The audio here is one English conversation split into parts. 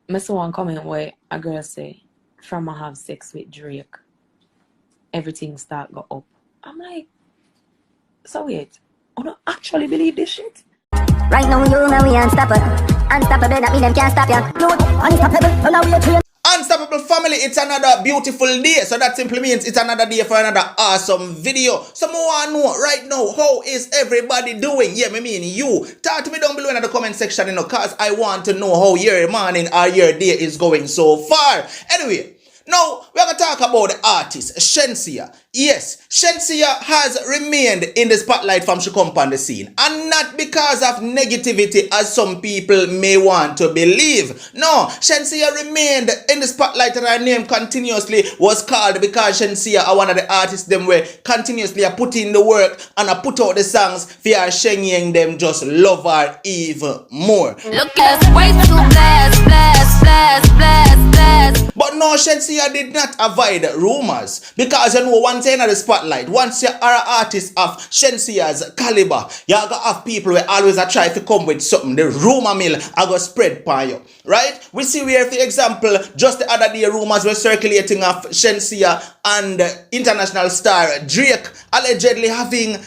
I saw one comment where a girl say, from I have sex with Drake, everything start go up. I'm like, so wait, I don't actually believe this shit? Right now, you know we unstoppable. Unstoppable, that mean them can't stop you. Unstoppable, so now we are trained. Unstoppable family, it's another beautiful day. So that simply means it's another day for another awesome video. So more want to know right now, how is everybody doing? Yeah, me mean you. Talk to me down below in the comment section, cause I want to know how your morning or your day is going so far. Anyway, now we're going to talk about the artist, Shenseea. Yes, Shenseea has remained in the spotlight from she come on the scene. And not because of negativity as some people may want to believe. No, Shenseea remained in the spotlight and her name continuously was called because Shenseea are one of the artists them where continuously are put in the work and are put out the songs for her Shenyeng them just love her even more. Look at us, way too blast. But no, Shenseea did not avoid rumors because you know once you're in the spotlight, once you are an artist of Shenseea's caliber, you gotta have people who always try to come with something. The rumor mill are gonna spread by you, right? We see where, for example, just the other day rumors were circulating of Shenseea and international star Drake allegedly having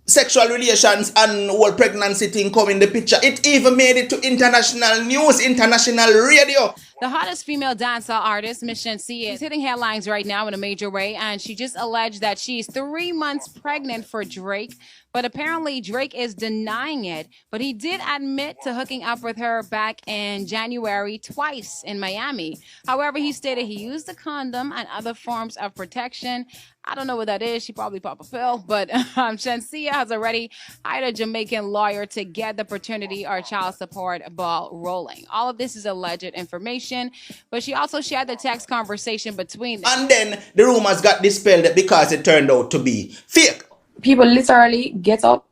sexual relations and whole pregnancy thing come in the picture. It even made it to international news, international radio. The hottest female dancehall artist, Miss Shenseea, is hitting headlines right now in a major way, and she just alleged that she's 3 months pregnant for Drake, but apparently Drake is denying it. But he did admit to hooking up with her back in January twice in Miami. However, he stated he used a condom and other forms of protection. I don't know what that is. She probably popped a pill, but Shenseea has already hired a Jamaican lawyer to get the paternity or child support ball rolling. All of this is alleged information, but she also shared the text conversation between them. And then the rumors got dispelled because it turned out to be fake. People literally get up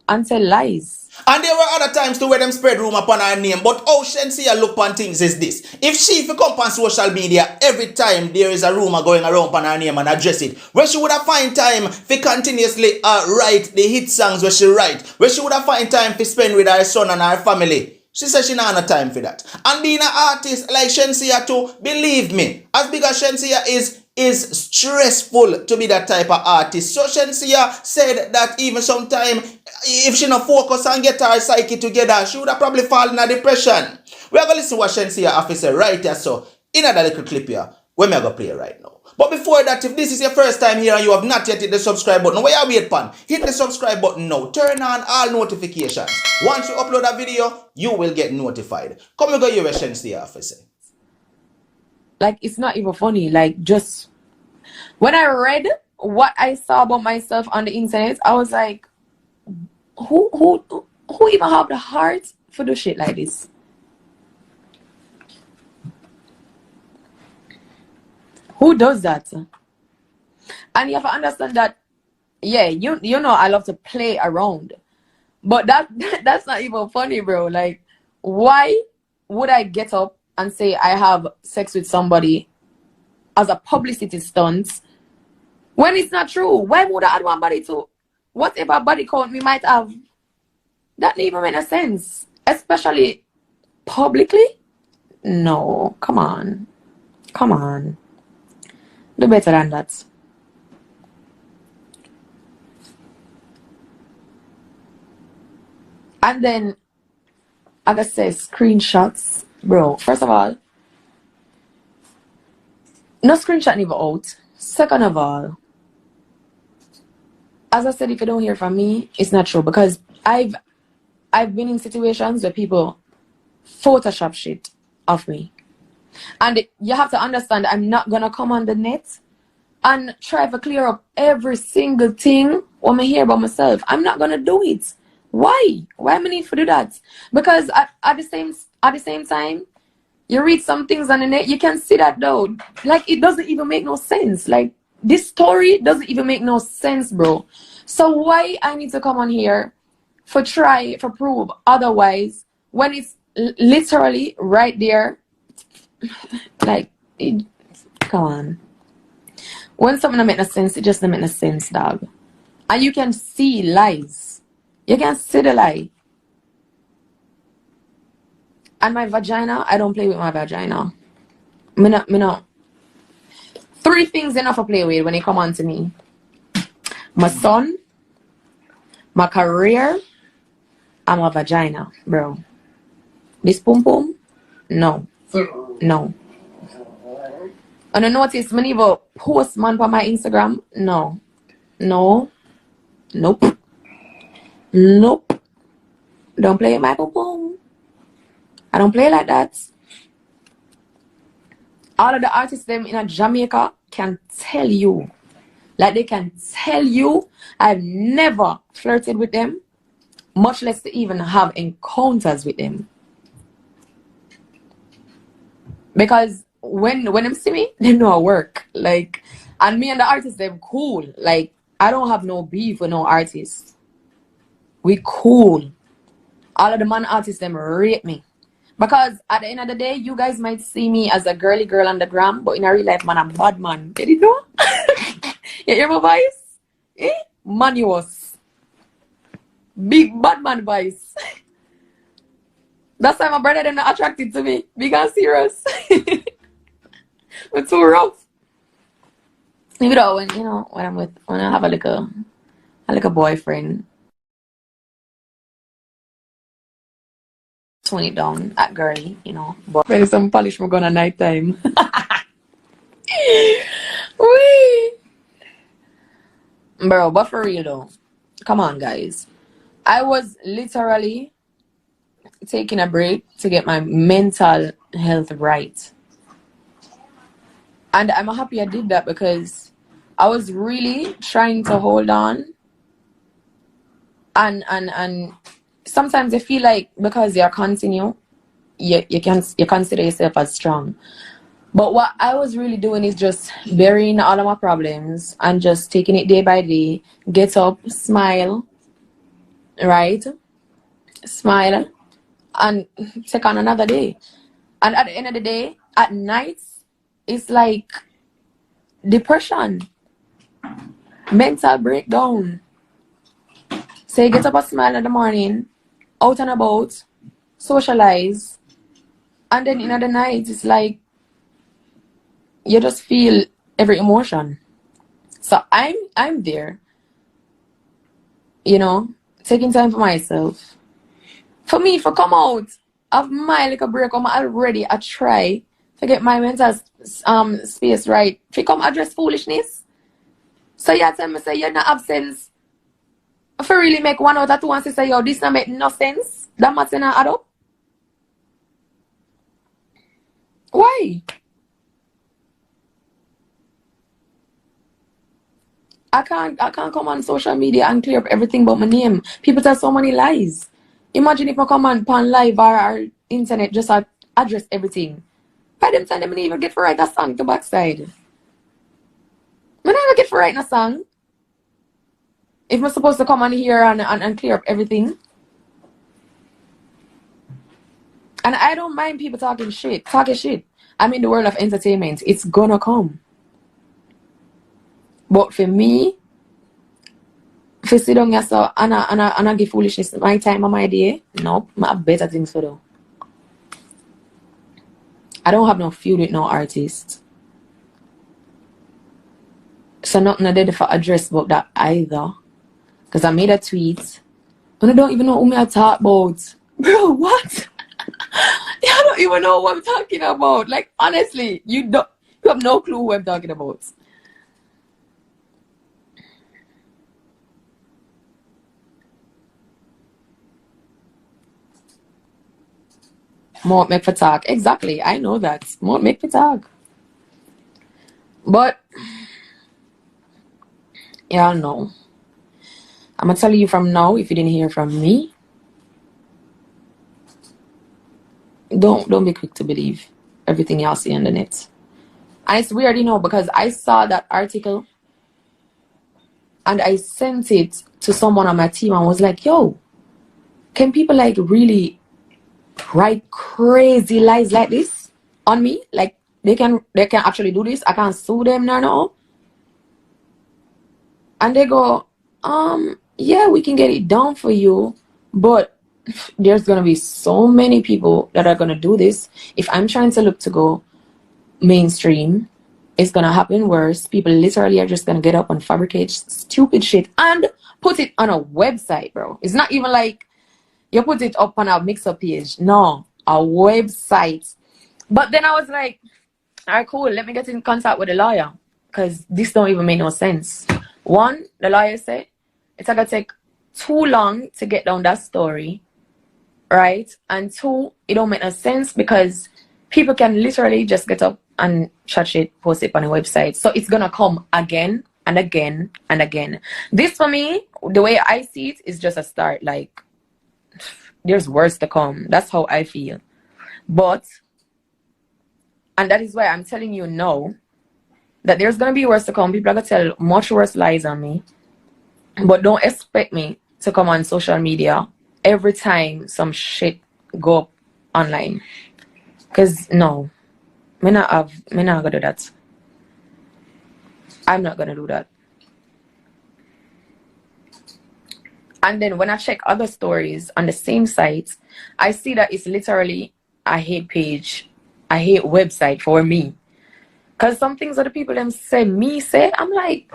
and say lies. And there were other times to where them spread rumor upon her name. But how Shenseea look upon things is this. If she come on social media, every time there is a rumor going around upon her name and address it, where she would have find time to continuously write the hit songs where she write, where she would have find time to spend with her son and her family. She says she not have time for that. And being an artist like Shenseea too, believe me, as big as Shenseea is stressful to be that type of artist. So Shenseea said that even sometime, if she not focus and get her psyche together, she would have probably fallen in a depression. We are going to listen to what Shenseea have to say right here, so in that little clip here, we're going to play right now. But before that, if this is your first time here and you have not yet hit the subscribe button, where you wait pan, hit the subscribe button now. Turn on all notifications. Once you upload a video, you will get notified. Come we go hear what Shenseea have to say. Like, it's not even funny. Like, just when I read what I saw about myself on the internet, I was like, who even have the heart for do shit like this? Who does that? And you have to understand that, yeah, you know I love to play around. But that's not even funny, bro. Like, why would I get up and say I have sex with somebody as a publicity stunt when it's not true? Why would I add one body to whatever body count we might have? That doesn't even make no sense. Especially publicly? No, come on. Come on. Do better than that. And then, like I said, screenshots. Bro, first of all, no screenshot never out. Second of all, as I said, if you don't hear from me, it's not true. Because I've been in situations where people Photoshop shit of me. And you have to understand, I'm not going to come on the net and try to clear up every single thing when I hear about myself. I'm not going to do it. Why? Why am I need to do that? Because at the same time, you read some things on the net, you can see that though. Like, it doesn't even make no sense. Like, this story doesn't even make no sense, bro. So why I need to come on here for prove otherwise when it's literally right there? Like, come on. When something don't make no sense, it just don't make no sense, dog. And you can see lies. You can see the lie. And my vagina, I don't play with my vagina. Me not. 3 things enough to play with when it come on to me. My son, my career, and my vagina, bro. This pum pum, no. No. And I notice many of a post man for my Instagram. No. No. Nope. Nope. Don't play with my pum pum. I don't play like that. All of the artists them in Jamaica can tell you. Like they can tell you I've never flirted with them, much less to even have encounters with them. Because when them see me, they know I work. Like, and me and the artists, they're cool. Like, I don't have no beef with no artists. We cool. All of the man artists, them rate me. Because at the end of the day, you guys might see me as a girly girl on the gram, but in a real life, man, I'm bad man. Did you know? You hear my voice? Eh? Manuous. Big bad man voice. That's why my brother them not attracted to me. Big and serious. We're too rough. You know, when I'm with, when I have a little boyfriend, 20 down at girly, you know. But maybe some polish we're gonna night time. Wee. Bro, but for real though, come on guys. I was literally taking a break to get my mental health right. And I'm happy I did that because I was really trying to hold on. And sometimes I feel like because you're continue, you consider yourself as strong. But what I was really doing is just burying all of my problems and just taking it day by day. Get up, smile, right? Smile and take on another day. And at the end of the day, at night, it's like depression, mental breakdown. So you get up and smile in the morning, out and about, socialize, and then in the night, it's like you just feel every emotion. So I'm there, you know, taking time for myself. For me, for come out of my little break, I'm already I try to get my mental space right. If you come address foolishness, so you tell me say you're not absence. If you really make 1 out of 2 and say yo, this not make no sense, that matter not add up. Why? I can't come on social media and clear up everything but my name. People tell so many lies. Imagine if I come on live or internet just address everything. By them time, they didn't even get to write a song to backside. I never get to write a song. If I'm supposed to come on here and clear up everything. And I don't mind people talking shit. I'm in the world of entertainment. It's gonna come. But for me, if I sit down here so and I give foolishness my time and my day, nope, I have better things to do. I don't have no feud with no artist. So nothing I did for address about that either. Because I made a tweet and I don't even know who me I talk about. Bro, what? I don't even know what I'm talking about. Like, honestly, you have no clue who I'm talking about. More make for talk. Exactly. I know that. More make for talk. But y'all know. I'm gonna tell you from now, if you didn't hear from me, don't be quick to believe everything y'all see on the net. And it's weird, you know, because I saw that article and I sent it to someone on my team and was like, yo, can people like really write crazy lies like this on me? Like they can actually do this. I can't sue them no. And they go, yeah, we can get it done for you, but there's gonna be so many people that are gonna do this. If I'm trying to look to go mainstream, it's gonna happen worse. People literally are just gonna get up and fabricate stupid shit and put it on a website, bro. It's not even like you put it up on a mix-up page. No, a website. But then I was like, all right, cool. Let me get in contact with the lawyer because this don't even make no sense. One, the lawyer said it's gonna take too long to get down that story, right? And two, it don't make no sense because people can literally just get up and chat shit, post it on a website. So it's gonna come again and again and again. This for me, the way I see it, is just a start. Like, there's worse to come. That's how I feel. But, and that is why I'm telling you now that there's gonna be worse to come. People are gonna tell much worse lies on me. But don't expect me to come on social media every time some shit go up online. Cause no, me not gonna do that. I'm not gonna do that. And then when I check other stories on the same site, I see that it's literally a hate page, a hate website for me. Cause some things that the people them say, I'm like,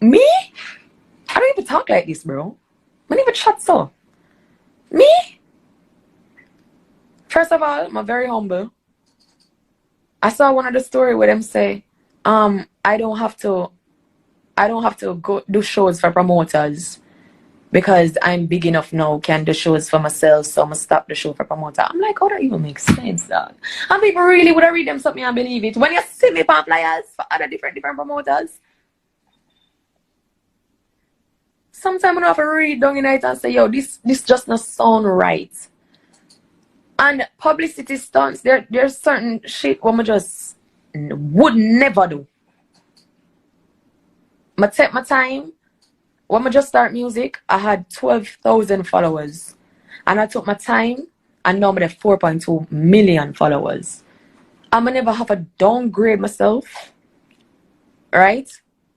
me? I don't even talk like this, bro. I don't even chat so. Me? First of all, I'm very humble. I saw one of the story where them say, I don't have to go do shows for promoters because I'm big enough now, can do shows for myself, so I'm gonna stop the show for promoter. I'm like, how that even makes sense, dog? And people really would have read them something and believe it. When you see me on flyers for other different promoters, sometimes I have to read down in it and say, yo, this just not sound right. And publicity stunts, there's certain shit what I just would never do. I take my time. When I just start music, I had 12,000 followers. And I took my time, and now I have 4.2 million followers. I'm gonna never have to downgrade myself, right?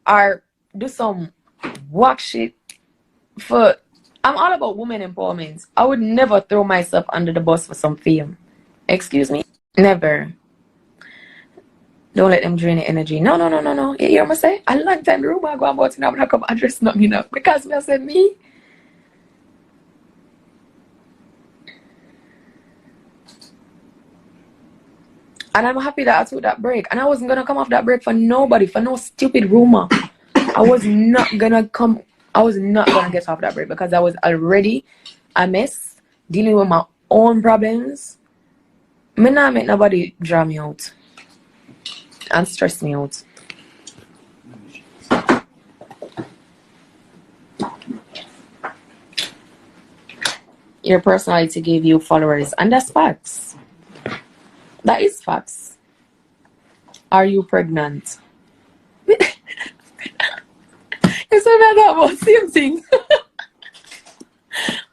Or do some whack shit for... I'm all about women empowerment. I would never throw myself under the bus for some fame. Excuse me? Never. Don't let them drain the energy. No. You hear me say? A long time the rumor go about it now, I'm not come address nothing now. Because me I said me. And I'm happy that I took that break. And I wasn't gonna come off that break for nobody, for no stupid rumor. I was not gonna get off that break because I was already a mess, dealing with my own problems. Me not make nobody draw me out and stress me out. Your personality gave you followers, and that's facts. That is facts. Are you pregnant? You said that about same thing.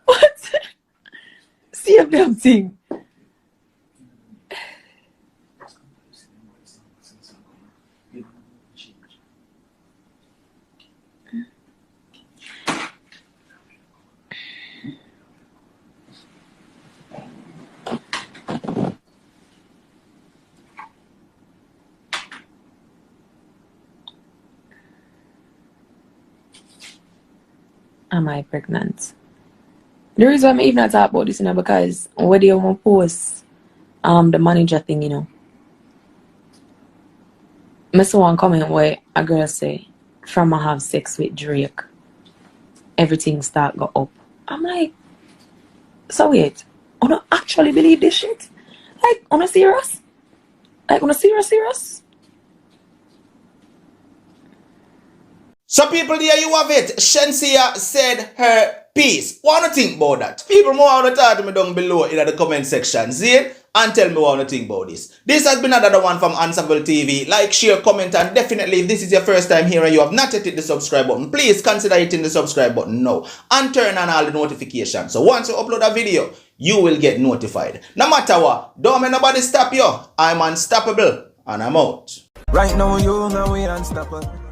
What? Same damn thing. Am I pregnant? The reason I'm even not talk about this, because when they want to post the manager thing, I saw one comment where a girl say, from I have sex with Drake, everything start go up. I'm like, so wait, I don't actually believe this shit? Like, on a serious? Serious? So people, there you have it. Shenseea said her piece. What do you think about that? People more want to talk to me down below in the comment section. See it? And tell me what you think about this. This has been another one from Answerable TV. Like, share, comment, and definitely if this is your first time here and you have not yet hit the subscribe button, please consider hitting the subscribe button now. And turn on all the notifications. So once you upload a video, you will get notified. No matter what, don't let nobody stop you. I'm unstoppable and I'm out. Right now, you know we unstoppable.